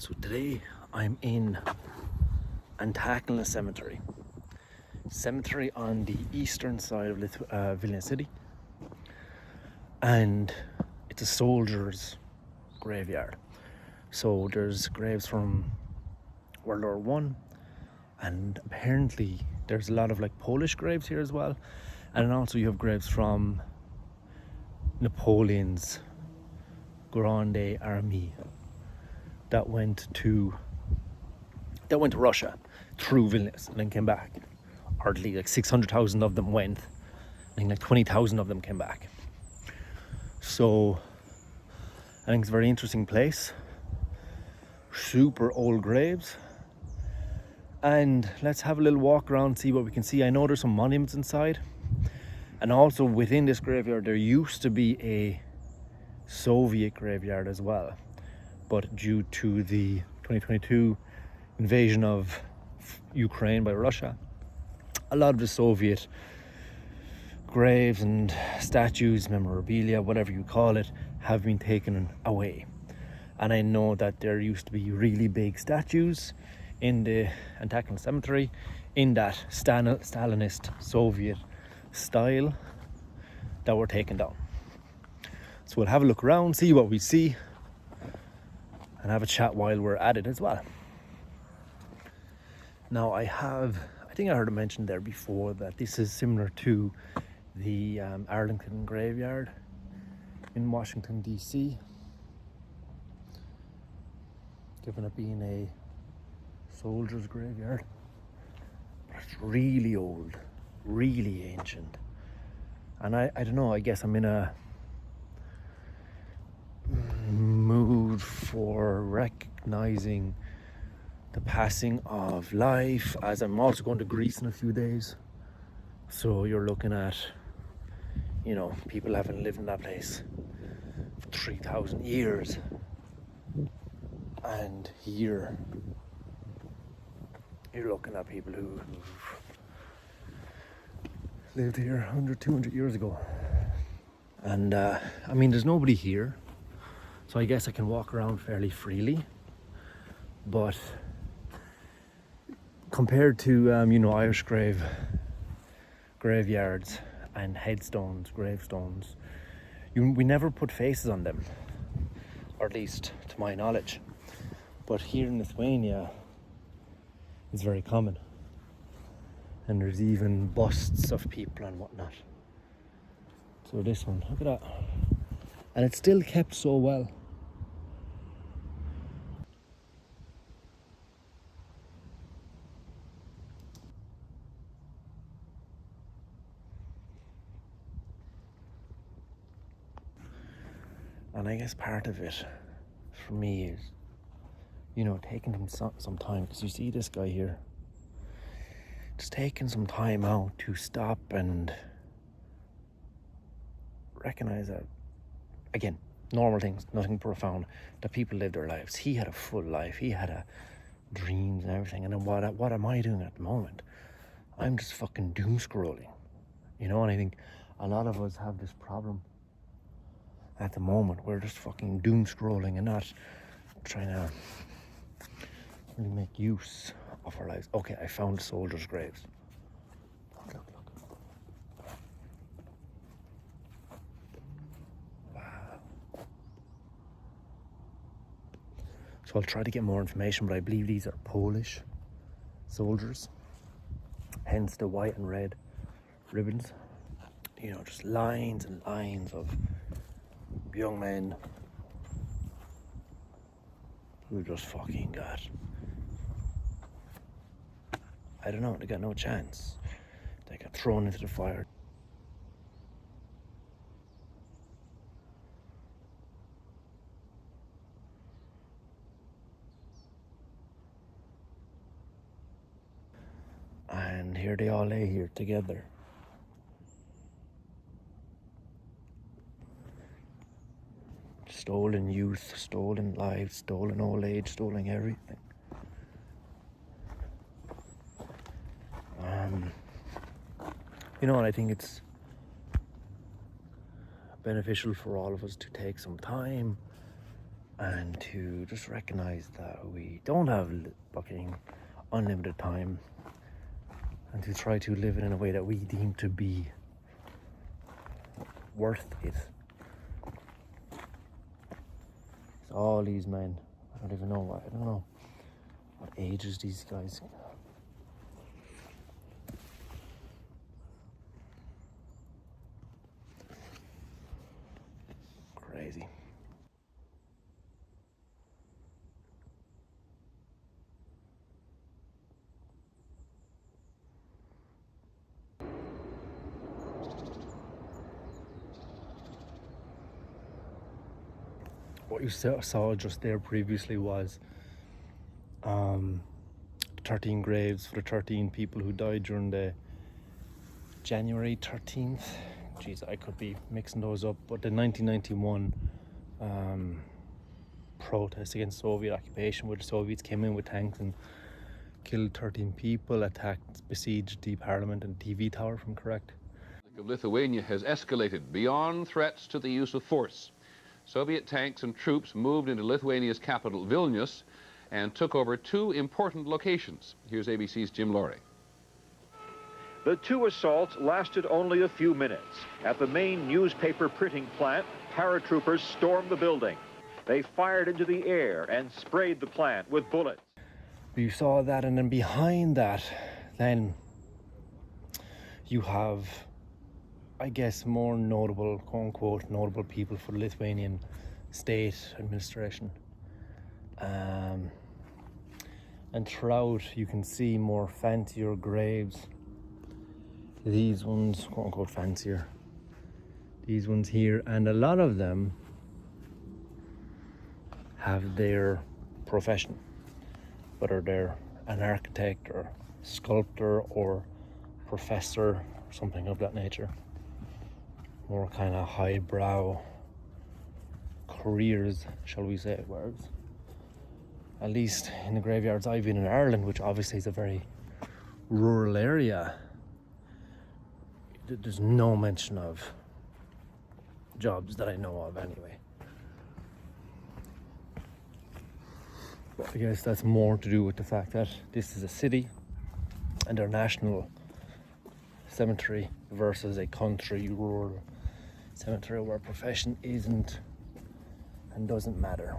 So today I'm in Antakalnis Cemetery on the eastern side of Vilnius city, and it's a soldier's graveyard. So there's graves from World War One, and apparently there's a lot of Polish graves here as well, and then also you have graves from Napoleon's Grande Army that went to Russia through Vilnius and then came back. Hardly 600,000 of them went. I think 20,000 of them came back. So I think it's a very interesting place. Super old graves. And let's have a little walk around, see what we can see. I know there's some monuments inside. And also within this graveyard there used to be a Soviet graveyard as well. But due to the 2022 invasion of Ukraine by Russia, a lot of the Soviet graves and statues, memorabilia, whatever you call it, have been taken away. And I know that there used to be really big statues in the Antakalnis Cemetery in that Stalinist Soviet style that were taken down. So we'll have a look around, see what we see, and have a chat while we're at it as well. Now I think I heard it mentioned there before that this is similar to the Arlington graveyard in Washington DC, given it being a soldier's graveyard. But it's really old, really ancient, and I don't know, I guess I'm in a mood for recognizing the passing of life, as I'm also going to Greece in a few days. So you're looking at, people having lived in that place for 3,000 years, and here you're looking at people who lived here 100, 200 years ago. And there's nobody here, so I guess I can walk around fairly freely. But compared to Irish graveyards and headstones, gravestones, we never put faces on them, or at least to my knowledge. But here in Lithuania, it's very common, and there's even busts of people and whatnot. So this one, look at that, and it's still kept so well. And I guess part of it for me is, taking some time, because you see this guy here, just taking some time out to stop and recognize that, again, normal things, nothing profound, that people live their lives. He had a full life, he had dreams and everything, and then what am I doing at the moment? I'm just fucking doom scrolling, and I think a lot of us have this problem at the moment. We're just fucking doom scrolling and not trying to really make use of our lives. Okay, I found soldiers' graves. Look. Wow. So I'll try to get more information, but I believe these are Polish soldiers, hence the white and red ribbons. Just lines and lines of young men who just fucking got, I don't know, they got no chance. They got thrown into the fire. And here they all lay here together. Stolen youth, stolen lives, stolen old age, stolen everything. And I think it's beneficial for all of us to take some time and to just recognize that we don't have fucking unlimited time, and to try to live it in a way that we deem to be worth it. So all these men, I don't even know what ages these guys. Crazy. What you saw just there previously was 13 graves for the 13 people who died during the January 13th. Jeez, I could be mixing those up, but the 1991 protest against Soviet occupation, where the Soviets came in with tanks and killed 13 people, attacked, besieged the parliament and TV tower, if I'm correct. Of Lithuania has escalated beyond threats to the use of force. Soviet tanks and troops moved into Lithuania's capital, Vilnius, and took over two important locations. Here's ABC's Jim Laurie. The two assaults lasted only a few minutes. At the main newspaper printing plant, paratroopers stormed the building. They fired into the air and sprayed the plant with bullets. You saw that, and then behind that, then you have, I guess, more notable, quote-unquote, notable people for the Lithuanian state administration. And throughout, you can see more fancier graves. These ones, quote-unquote, fancier. These ones here, and a lot of them have their profession, whether they're an architect or sculptor or professor or something of that nature. More kind of highbrow careers, shall we say, whereas at least in the graveyards I've been in Ireland, which obviously is a very rural area, there's no mention of jobs that I know of anyway. But I guess that's more to do with the fact that this is a city and their national cemetery versus a country rural cemetery where profession isn't and doesn't matter.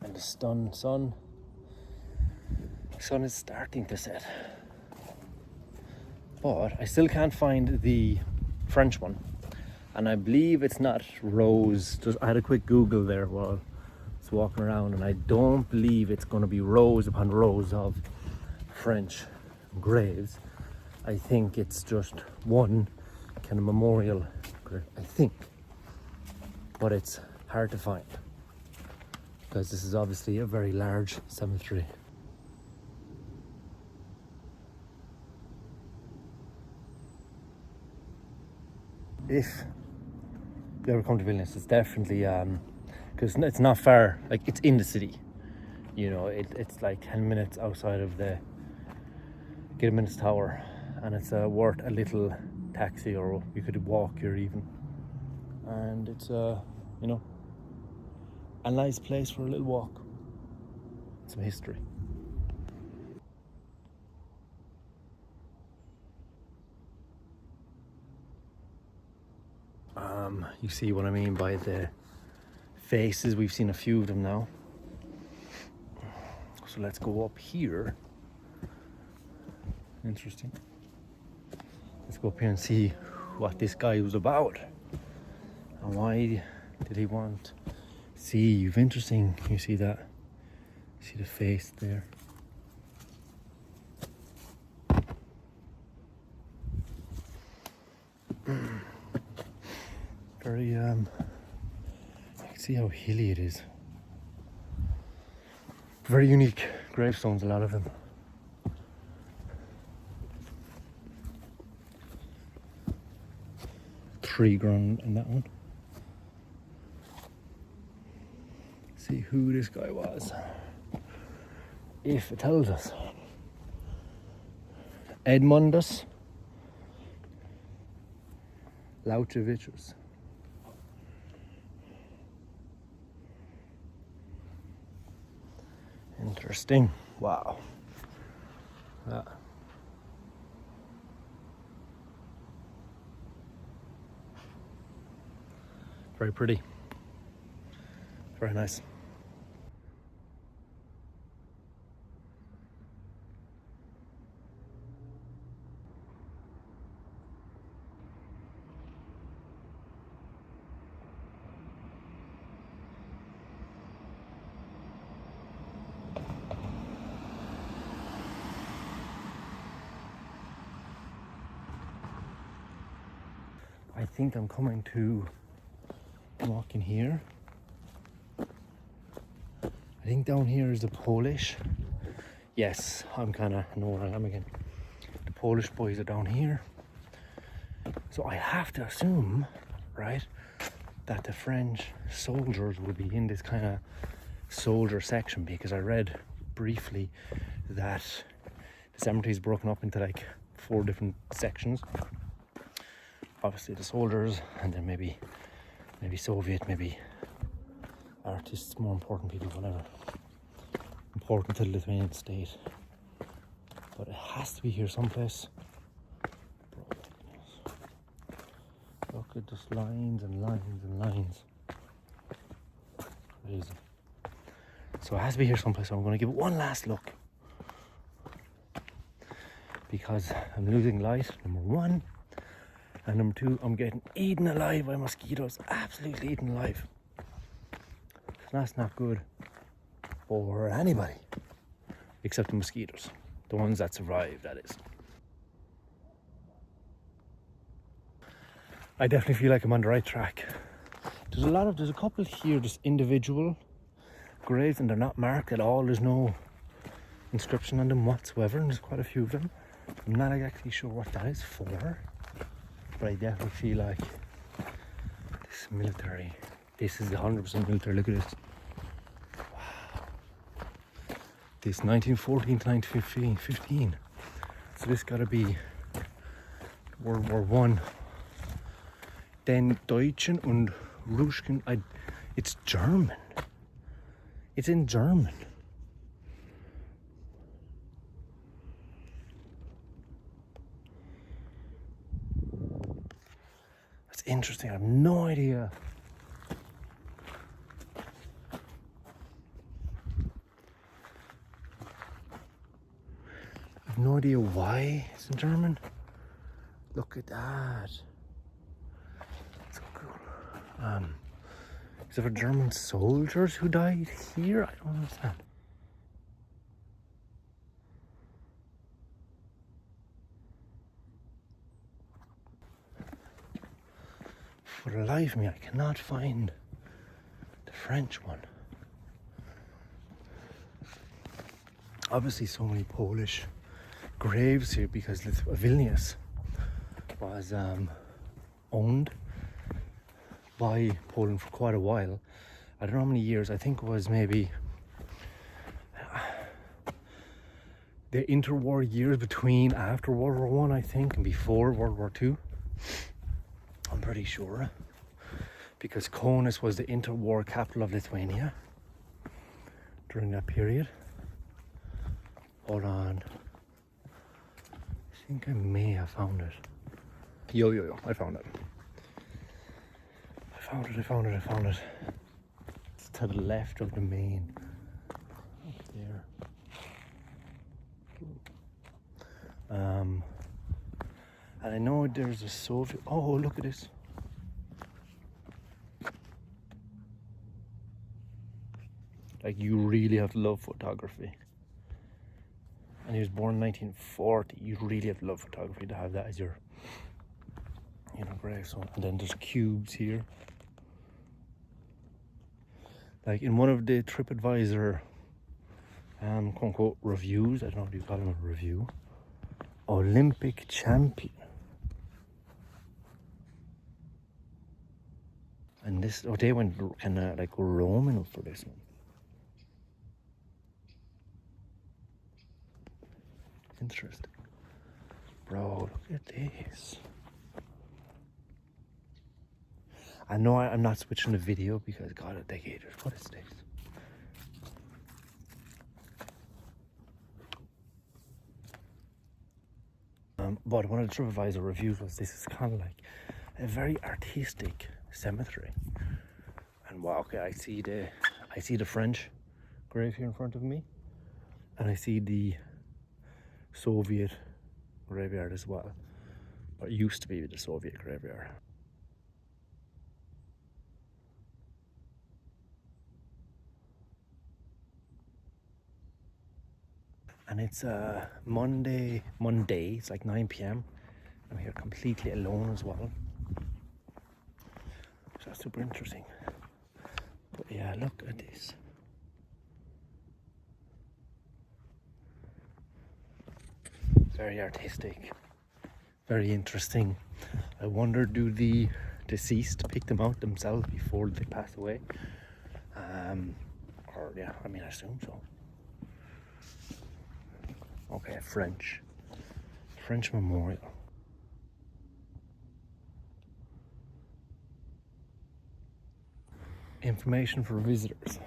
And the sun is starting to set, but I still can't find the French one, and I believe it's not rows. I had a quick Google there while I was walking around, and I don't believe it's going to be rows upon rows of French graves. I think it's just one kind of memorial grave, I think, but it's hard to find because this is obviously a very large cemetery. If you ever come to Vilnius, it's definitely because it's not far, like it's in the city, you know, it's like 10 minutes outside of the Vilnius Tower, and it's worth a little taxi, or you could walk here even, and it's you know, a nice place for a little walk, some history. You see what I mean by the faces. We've seen a few of them now. So let's go up here. Interesting. Let's go up here and see what this guy was about. And why did he want Steve? Interesting. You see that? See the face there? Very you can see how hilly it is. Very unique gravestones, a lot of them. Tree grown in that one. See who this guy was, if it tells us. Edmundus Lauchevicius. Interesting. Wow. Yeah. Very pretty. Very nice. I think I'm coming to walk in here. I think down here is the Polish. Yes, I'm kind of know where I am again. The Polish boys are down here. So I have to assume, right, that the French soldiers will be in this kind of soldier section, because I read briefly that the cemetery is broken up into like 4 different sections. Obviously the soldiers, and then maybe Soviet, maybe artists, more important people, whatever. Important to the Lithuanian state. But it has to be here someplace. Look at just lines and lines and lines. Crazy. So it has to be here someplace. So I'm going to give it one last look, because I'm losing light, number 1. And number 2, I'm getting eaten alive by mosquitoes. Absolutely eaten alive. So that's not good for anybody, except the mosquitoes. The ones that survive, that is. I definitely feel like I'm on the right track. There's a couple here, just individual graves, and they're not marked at all. There's no inscription on them whatsoever, and there's quite a few of them. I'm not exactly sure what that is for, but I definitely feel like this military, this is 100% military. Look at this. Wow. This 1914 to 1915. So this gotta be World War One. Den Deutschen und Ruschen. It's German. It's in German. That's interesting. I have no idea. I have no idea why it's in German. Look at that. So cool. Is it for German soldiers who died here? I don't understand. For the life of me, I cannot find the French one. Obviously, so many Polish graves here because Vilnius was owned by Poland for quite a while. I don't know how many years. I think it was maybe the interwar years between after World War One, I think, and before World War Two. I'm pretty sure, because Kaunas was the interwar capital of Lithuania during that period. Hold on. I think I may have found it. Yo, I found it. I found it. It's to the left of the main. Up there. And I know there's a Soviet. Oh, look at this. Like, you really have to love photography. And he was born in 1940. You really have to love photography to have that as your, gravestone. And then there's cubes here. Like in one of the TripAdvisor, quote unquote, reviews. I don't know if you call them a review. Olympic champion. And this, they went kind of like Roman for this one. Interesting. Bro, look at this. I know I'm not switching the video because, God, a decade. What is this? But one of the TripAdvisor reviews was this is kind of like a very artistic cemetery. And wow, okay, I see the French grave here in front of me, and I see the Soviet graveyard as well. But it used to be the Soviet graveyard. And it's Monday, it's like 9 p.m. I'm here completely alone as well. So that's super interesting. But yeah, look at this. Very artistic, very interesting. I wonder, do the deceased pick them out themselves before they pass away? Or yeah, I mean, I assume so. Okay, French memorial. Information for visitors.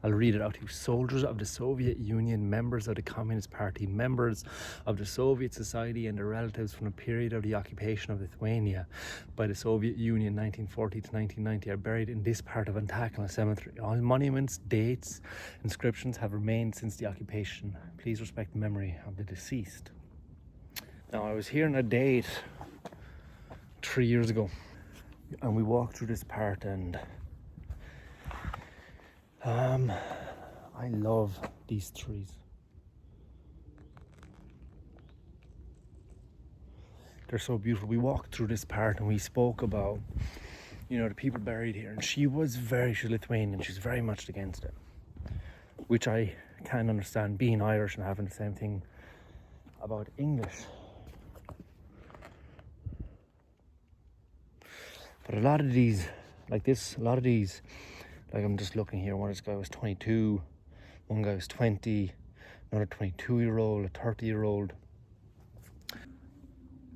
I'll read it out to you. Soldiers of the Soviet Union, members of the Communist Party, members of the Soviet Society and their relatives from the period of the occupation of Lithuania by the Soviet Union 1940 to 1990 are buried in this part of Antakalnis Cemetery. All monuments, dates, inscriptions have remained since the occupation. Please respect the memory of the deceased. Now, I was here on a date 3 years ago, and we walked through this part, and I love these trees. They're so beautiful. We walked through this part and we spoke about, the people buried here, and she's Lithuanian, she's very much against it, which I can't understand, being Irish and having the same thing about English. But a lot of these, like I'm just looking here, one of this guy was 22, one guy was 20, another 22-year-old, a 30-year-old.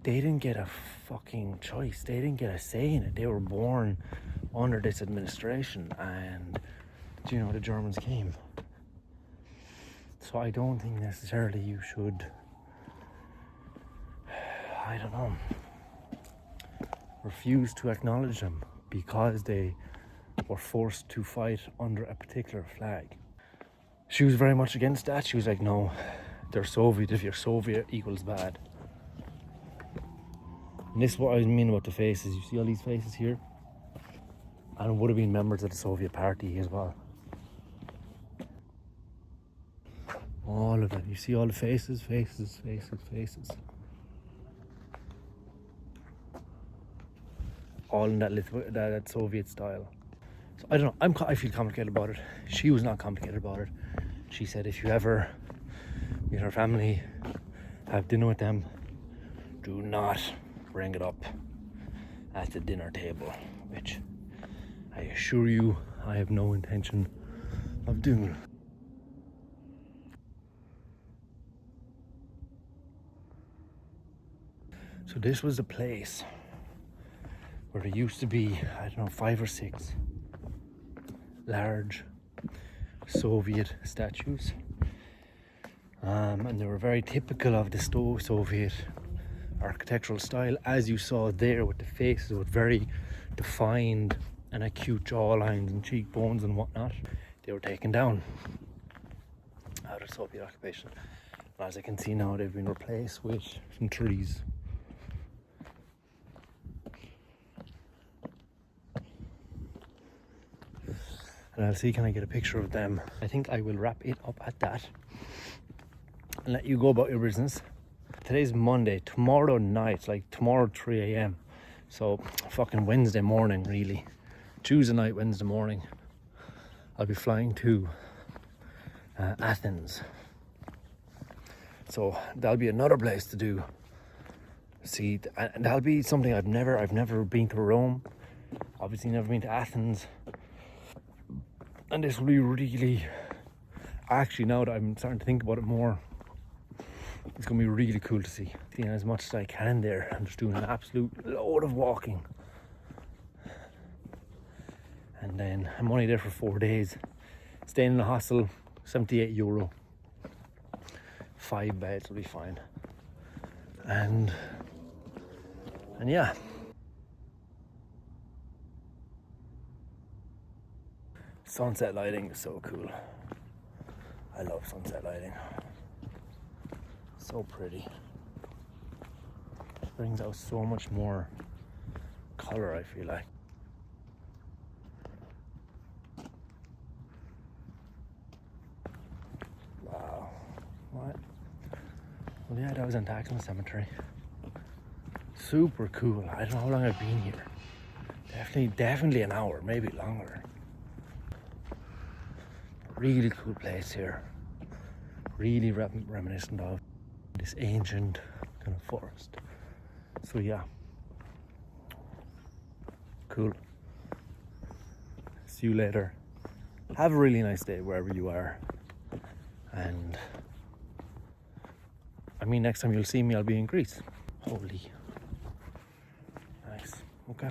They didn't get a fucking choice. They didn't get a say in it. They were born under this administration, and the Germans came. So I don't think necessarily you should, refuse to acknowledge them because they were forced to fight under a particular flag. She was very much against that. She was like, no, they're Soviet. If you're Soviet, equals bad. And this is what I mean about the faces. You see all these faces here? And it would have been members of the Soviet Party as well. All of them. You see all the faces. All in that Soviet style. So I don't know. I feel complicated about it. She was not complicated about it. She said if you ever meet her family, have dinner with them, do not bring it up at the dinner table, which I assure you I have no intention of doing. So this was a place where there used to be, 5 or 6 large Soviet statues, and they were very typical of the Soviet architectural style, as you saw there, with the faces with very defined and acute jawlines and cheekbones and whatnot. They were taken down out of Soviet occupation. And as I can see now, they've been replaced with some trees. And I'll see, can I get a picture of them? I think I will wrap it up at that and let you go about your business. Today's Monday. Tomorrow night, like tomorrow 3 a.m. So fucking Wednesday morning, really. Tuesday night, Wednesday morning, I'll be flying to Athens. So that'll be another place to do. See, and that'll be something I've never been to Rome. Obviously never been to Athens. And this will be really, actually, now that I'm starting to think about it more, it's going to be really cool to see. Seeing as much as I can there. I'm just doing an absolute load of walking. And then I'm only there for 4 days. Staying in a hostel, €78. 5 beds will be fine. and yeah. Sunset lighting is so cool. I love sunset lighting. So pretty. Brings out so much more color, I feel like. Wow. What? Well, yeah, that was Antakalnis Cemetery. Super cool. I don't know how long I've been here. Definitely an hour, maybe longer. Really cool place here. Really reminiscent of this ancient kind of forest. So yeah, cool. See you later. Have a really nice day wherever you are. And I mean, next time you'll see me, I'll be in Greece. Holy. Nice. Okay.